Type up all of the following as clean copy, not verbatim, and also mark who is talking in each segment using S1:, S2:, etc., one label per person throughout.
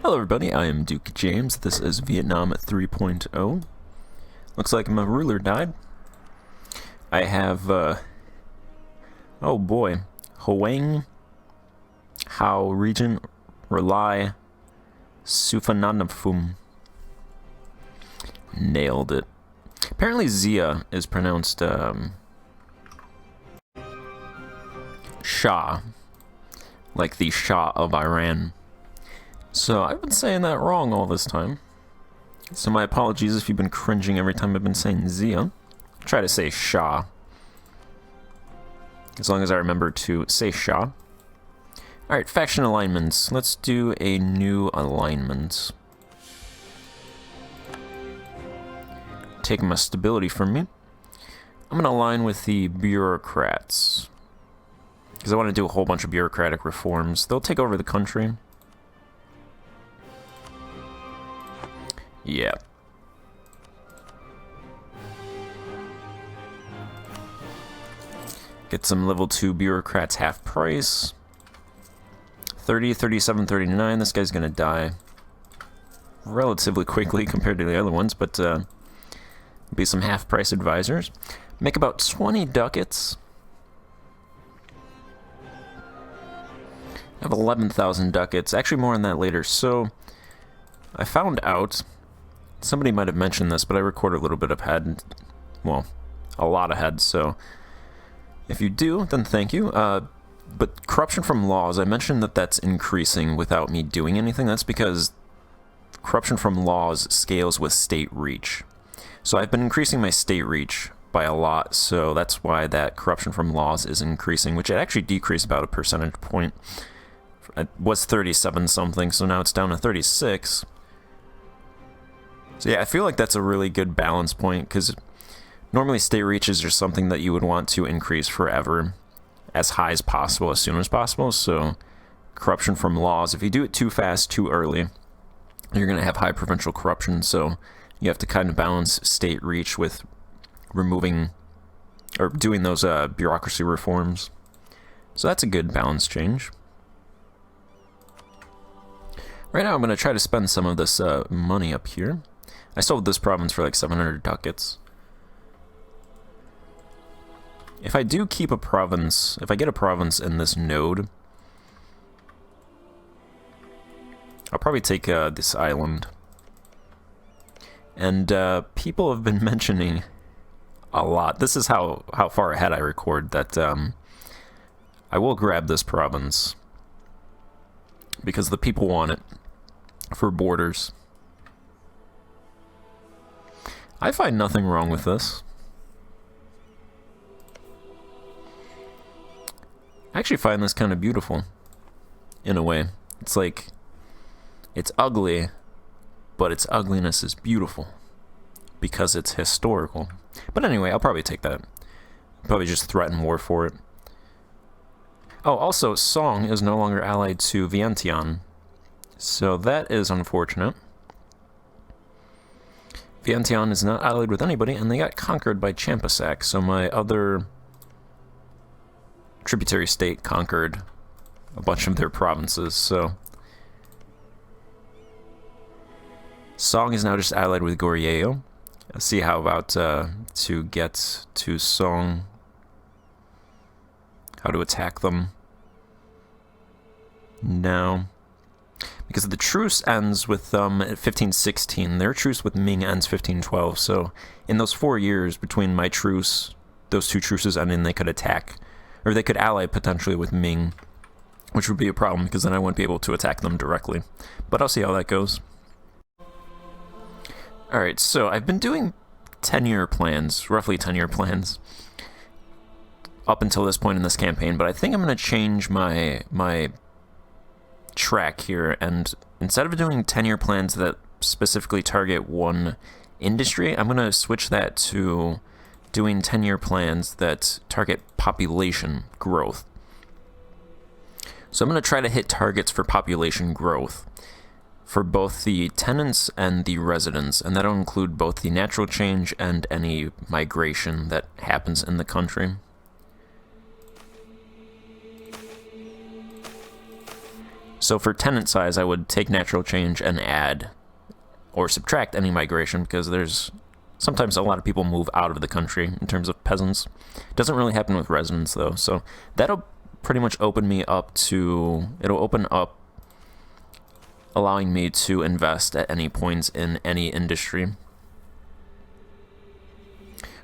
S1: Hello everybody, I am Duke James. This is Vietnam 3.0. Looks like my ruler died. I have, oh boy, Hoang, Hao region, Relai, Sufananafum. Nailed it. Apparently Zia is pronounced, Shah, like the Shah of Iran. So I've been saying that wrong all this time. So my apologies if you've been cringing every time I've been saying Zia. Try to say Shah. As long as I remember to say Shah. Alright, faction alignments. Let's do a new alignment. Take my stability from me. I'm going to align with the bureaucrats. Because I want to do a whole bunch of bureaucratic reforms. They'll take over the country. Yeah. Get some level 2 bureaucrats half price. 30, 37, 39. This guy's gonna die relatively quickly compared to the other ones, but be some half price advisors. Make about 20 ducats. I have 11,000 ducats. Actually, more on that later. So, I found out. Somebody might have mentioned this, but I record a little bit of head. Well, a lot of head, so if you do, then thank you. But corruption from laws, I mentioned that that's increasing without me doing anything. That's because corruption from laws scales with state reach. So I've been increasing my state reach by a lot, so that's why that corruption from laws is increasing, which it actually decreased about a percentage point. It was 37 something, so now it's down to 36. So yeah, I feel like that's a really good balance point, because normally state reaches are something that you would want to increase forever, as high as possible, as soon as possible. So corruption from laws, if you do it too fast, too early, you're going to have high provincial corruption. So you have to kind of balance state reach with removing, or doing those bureaucracy reforms. So that's a good balance change. Right now I'm going to try to spend some of this money up here. I sold this province for like 700 ducats. If I do keep a province, if I get a province in this node, I'll probably take this island. And people have been mentioning a lot. This is how far ahead I record that I will grab this province because the people want it for borders. I find nothing wrong with this. I actually find this kind of beautiful, in a way. It's like, it's ugly, but its ugliness is beautiful, because it's historical. But anyway, I'll probably take that. Probably just threaten war for it. Oh, also, Song is no longer allied to Vientiane, so that is unfortunate. Vientiane is not allied with anybody, and they got conquered by Champasak, so my other tributary state conquered a bunch of their provinces, so Song is now just allied with Goryeo. Let's see how about to get to Song, how to attack them now. Because the truce ends with them at 1516. Their truce with Ming ends 1512. So in those 4 years between my truce, those two truces ending, they could attack, or they could ally potentially with Ming, which would be a problem because then I wouldn't be able to attack them directly. But I'll see how that goes. Alright, so I've been doing 10-year plans, roughly 10-year plans, up until this point in this campaign, but I think I'm going to change my track here, and instead of doing 10-year plans that specifically target one industry, I'm going to switch that to doing 10-year plans that target population growth. So I'm going to try to hit targets for population growth for both the tenants and the residents, and that'll include both the natural change and any migration that happens in the country. So for tenant size, I would take natural change and add or subtract any migration, because there's sometimes a lot of people move out of the country in terms of peasants. It doesn't really happen with residents, though. So that'll pretty much open me up to, it'll open up allowing me to invest at any points in any industry.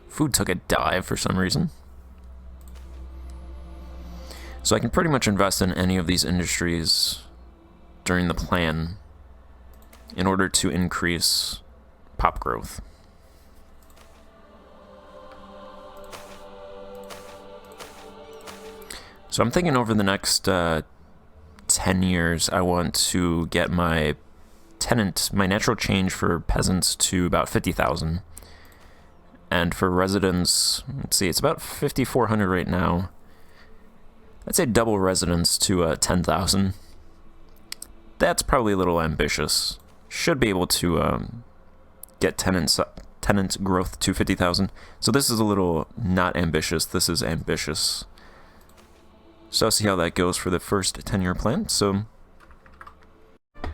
S1: Food took a dive for some reason. So I can pretty much invest in any of these industries during the plan in order to increase pop growth. So I'm thinking over the next 10 years, I want to get my natural change for peasants to about 50,000. And for residents, let's see, it's about 5,400 right now. I'd say double residents to 10,000. That's probably a little ambitious. Should be able to get tenant growth to 50,000. So this is a little not ambitious. This is ambitious. So I'll see how that goes for the first 10-year plan. So, all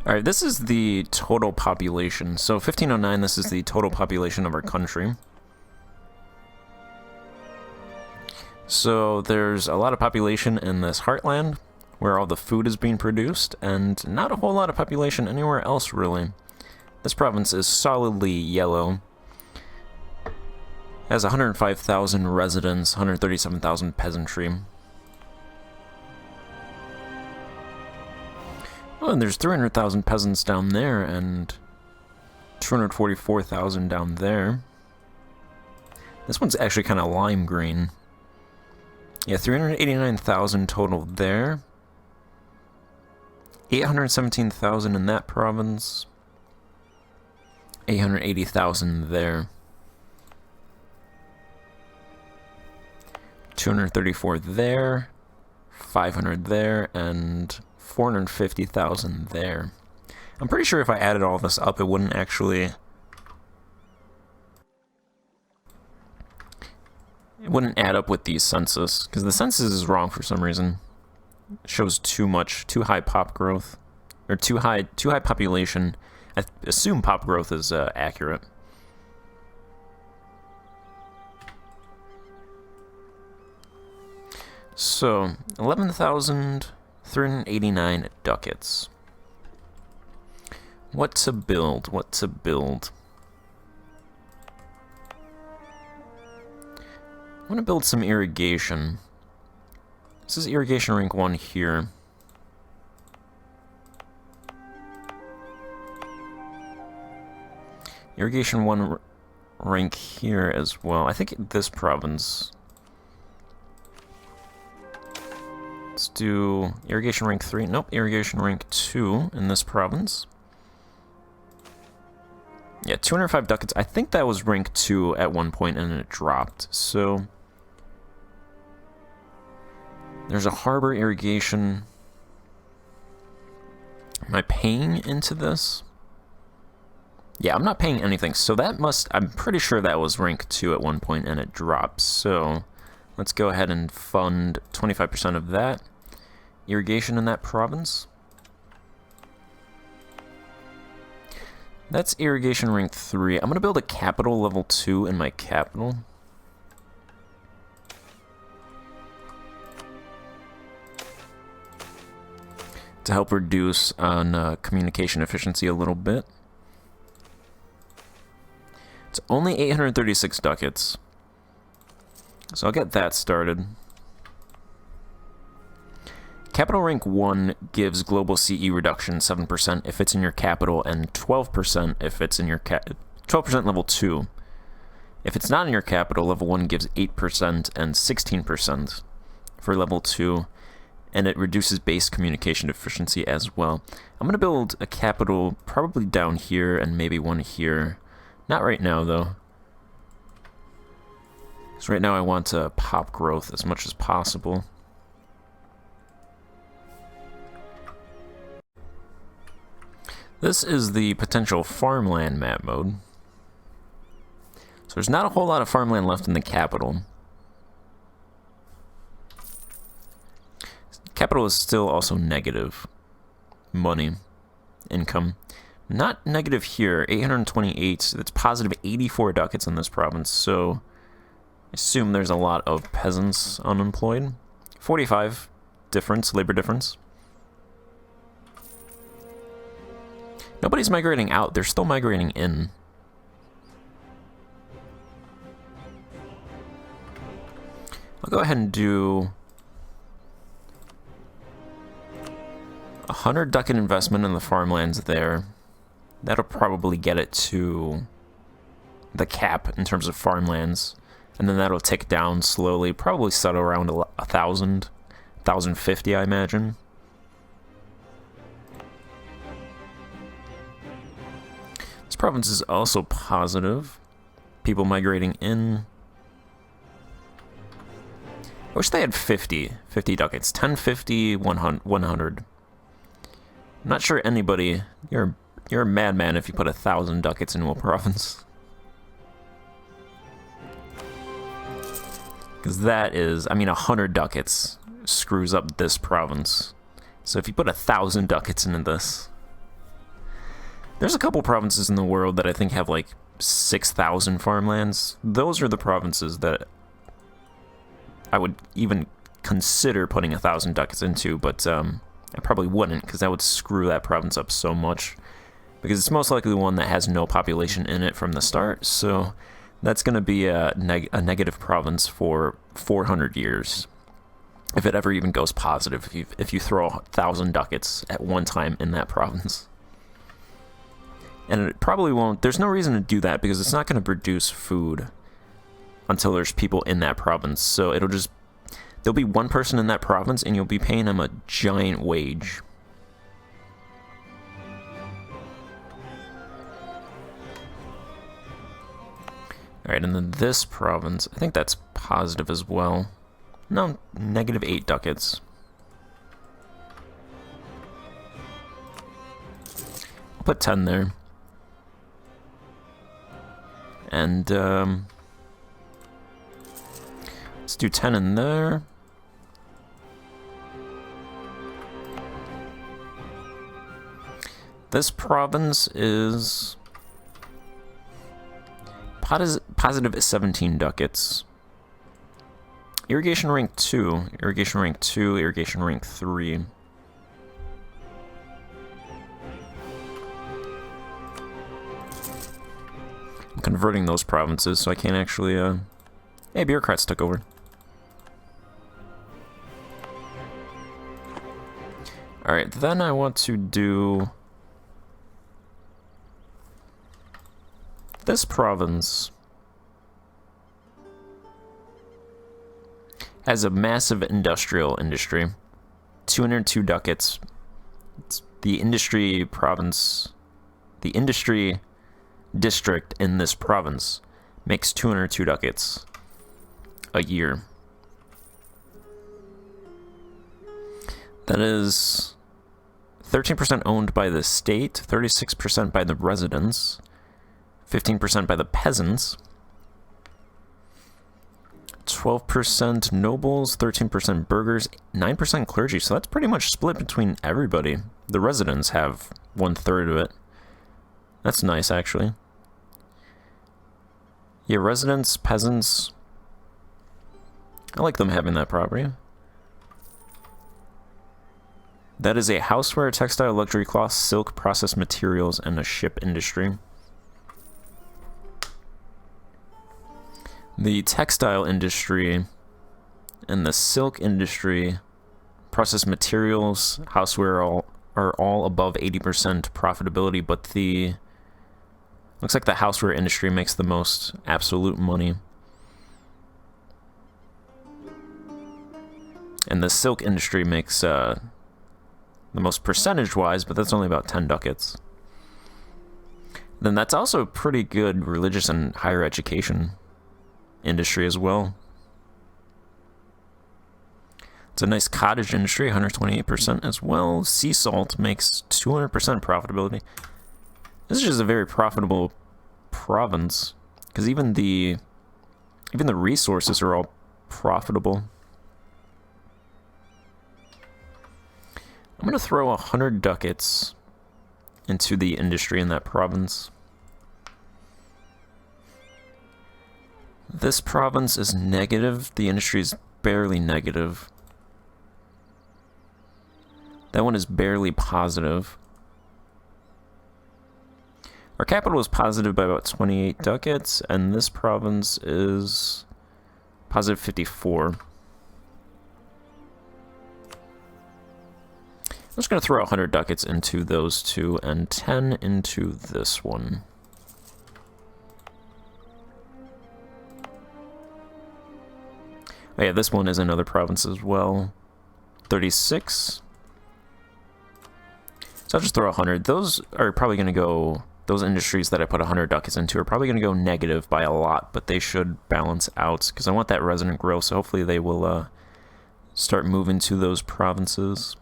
S1: right, this is the total population. So 1509, this is the total population of our country. So there's a lot of population in this heartland where all the food is being produced, and not a whole lot of population anywhere else, really. This province is solidly yellow. Has 105,000 residents, 137,000 peasantry. Oh, and there's 300,000 peasants down there, and 244,000 down there. This one's actually kind of lime green. Yeah, 389,000 total there. 817,000 in that province. 880,000 there. 234 there, 500 there, and 450,000 there. I'm pretty sure if I added all this up, it wouldn't actually... It wouldn't add up with the census, because the census is wrong for some reason. It shows too high pop growth, or too high population. I assume pop growth is accurate. So, 11,389 ducats. What to build? What to build? I want to build some irrigation. This is irrigation rink 1 here. Irrigation 1 rink here as well. I think this province... Let's do irrigation rink 3. Nope, irrigation rink 2 in this province. Yeah, 205 ducats. I think that was rank 2 at one point and it dropped. So there's a harbor irrigation. Am I paying into this? Yeah, I'm not paying anything. So that I'm pretty sure that was rank 2 at one point and it dropped. So let's go ahead and fund 25% of that irrigation in that province. That's irrigation rank 3. I'm going to build a capital level 2 in my capital. To help reduce on communication efficiency a little bit. It's only 836 ducats. So I'll get that started. Capital rank 1 gives global CE reduction 7% if it's in your capital, and 12% if it's in your 12% level 2. If it's not in your capital, level 1 gives 8% and 16% for level 2, and it reduces base communication efficiency as well. I'm going to build a capital probably down here and maybe one here. Not right now, though. So right now I want to pop growth as much as possible. This is the potential farmland map mode. So there's not a whole lot of farmland left in the capital. capital is still also negative money, income. Not negative here, 828. It's positive 84 ducats in this province, so I assume there's a lot of peasants unemployed. 45 difference, labor difference. Nobody's migrating out, they're still migrating in. I'll go ahead and do 100 ducat investment in the farmlands there. That'll probably get it to the cap in terms of farmlands. And then that'll tick down slowly, probably settle around 1,000, 1,050, I imagine. This province is also positive. People migrating in. I wish they had 50 ducats. 10, 50, 100. I'm not sure anybody... You're a madman if you put 1,000 ducats into a province. Because that is... I mean, 100 ducats screws up this province. So if you put 1,000 ducats into this... There's a couple provinces in the world that I think have like 6,000 farmlands. Those are the provinces that I would even consider putting 1,000 ducats into, but I probably wouldn't, because that would screw that province up so much. Because it's most likely the one that has no population in it from the start, so that's going to be a negative province for 400 years. If it ever even goes positive, if you throw 1,000 ducats at one time in that province. And it probably won't. There's no reason to do that because it's not going to produce food until there's people in that province. So it'll just... There'll be one person in that province and you'll be paying them a giant wage. Alright, and then this province, I think that's positive as well. No, negative 8 ducats. I'll put 10 there. And, let's do 10 in there. This province is positive 17 ducats. Irrigation rank 2, irrigation rank 2, irrigation rank 3. I'm converting those provinces, so I can't actually, Hey, bureaucrats took over. Alright, then I want to do... This province has a massive industrial industry. 202 ducats. It's the industry province... The industry district in this province makes 202 ducats a year. That is 13% owned by the state, 36% by the residents, 15% by the peasants, 12% nobles, 13% burghers, 9% clergy. So that's pretty much split between everybody. The residents have 1/3 of it. That's nice, actually. Yeah, residents, peasants. I like them having that property. That is a houseware, textile, luxury cloth, silk, processed materials, and a ship industry. The textile industry and the silk industry, processed materials, houseware are all above 80% profitability, but the... Looks like the houseware industry makes the most absolute money. And the silk industry makes the most percentage-wise, but that's only about 10 ducats. Then that's also a pretty good religious and higher education industry as well. It's a nice cottage industry, 128% as well. Sea salt makes 200% profitability. This is just a very profitable province, because even the resources are all profitable. I'm going to throw 100 ducats into the industry in that province. This province is negative. The industry is barely negative. That one is barely positive. Our capital is positive by about 28 ducats, and this province is positive 54. I'm just going to throw 100 ducats into those two and 10 into this one. Oh yeah, this one is another province as well. 36. So I'll just throw 100. Those are probably going to go... Those industries that I put 100 ducats into are probably going to go negative by a lot, but they should balance out, because I want that resident growth, so hopefully they will start moving to those provinces.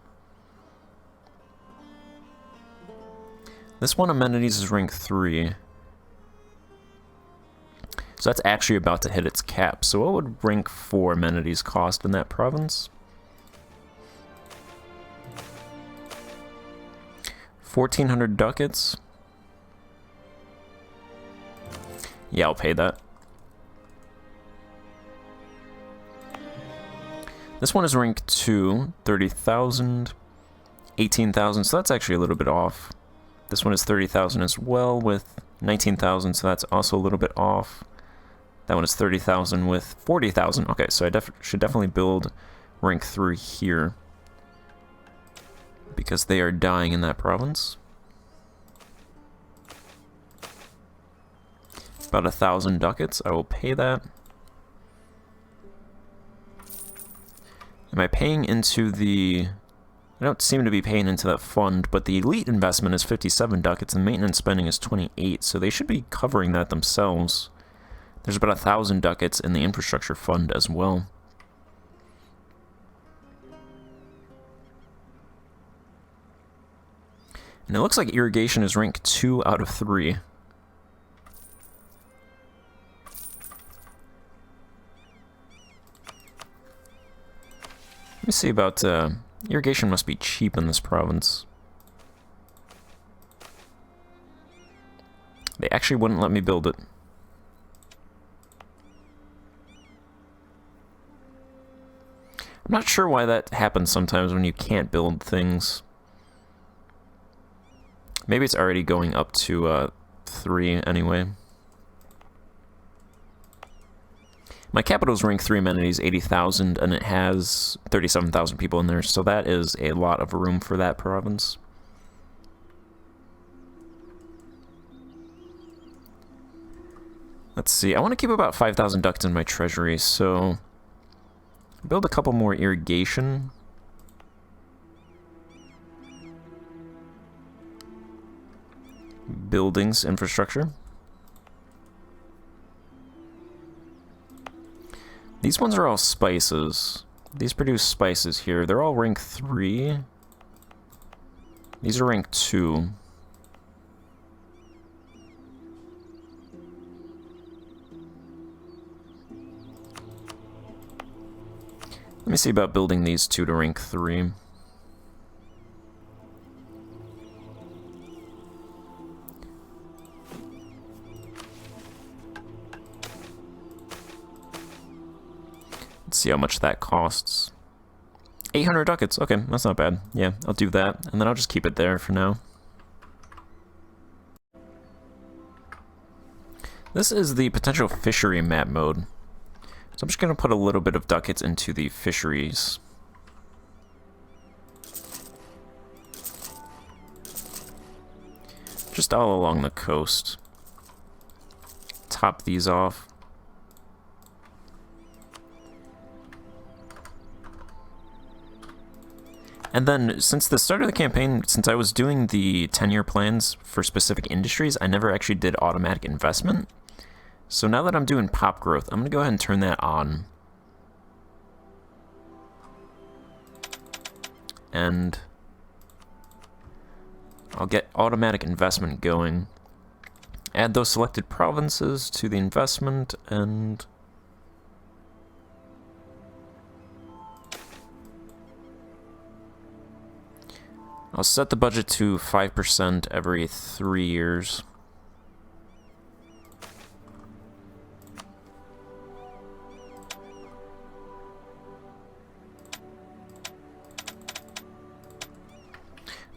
S1: This one, amenities, is rank 3. So that's actually about to hit its cap. So what would rank 4 amenities cost in that province? 1,400 ducats. Yeah, I'll pay that. This one is rank 2, 30,000, 18,000, so that's actually a little bit off. This one is 30,000 as well with 19,000, so that's also a little bit off. That one is 30,000 with 40,000. Okay, so I should definitely build rank 3 here, because they are dying in that province. About 1,000 ducats. I will pay that. Am I paying into the... I don't seem to be paying into that fund, but the elite investment is 57 ducats and maintenance spending is 28, so they should be covering that themselves. There's about 1,000 ducats in the infrastructure fund as well. And it looks like irrigation is rank 2 out of 3. Let me see about, irrigation must be cheap in this province. They actually wouldn't let me build it. I'm not sure why that happens sometimes when you can't build things. Maybe it's already going up to, 3 anyway. My capital is rank 3 amenities, 80,000, and it has 37,000 people in there, so that is a lot of room for that province. Let's see, I want to keep about 5,000 ducats in my treasury, so build a couple more irrigation. Buildings, infrastructure. These ones are all spices. These produce spices here. They're all rank 3. These are rank 2. Let me see about building these two to rank 3. Let's see how much that costs. 800 ducats. Okay, that's not bad. Yeah, I'll do that, and then I'll just keep it there for now. This is the potential fishery map mode. So I'm just going to put a little bit of ducats into the fisheries. Just all along the coast. Top these off. And then, since the start of the campaign, since I was doing the 10-year plans for specific industries, I never actually did automatic investment. So now that I'm doing pop growth, I'm going to go ahead and turn that on. And I'll get automatic investment going. Add those selected provinces to the investment, and I'll set the budget to 5% every 3 years.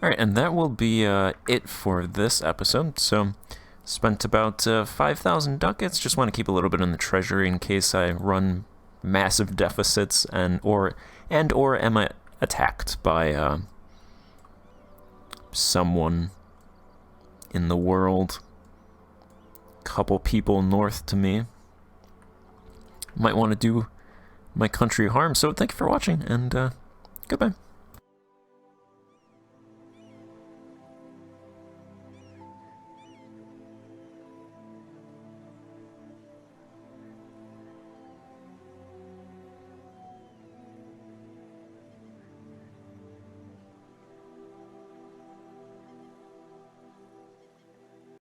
S1: Alright, and that will be it for this episode. So, spent about 5,000 ducats. Just want to keep a little bit in the treasury in case I run massive deficits or am I attacked by someone in the world. Couple people north to me might want to do my country harm. So thank you for watching, and goodbye.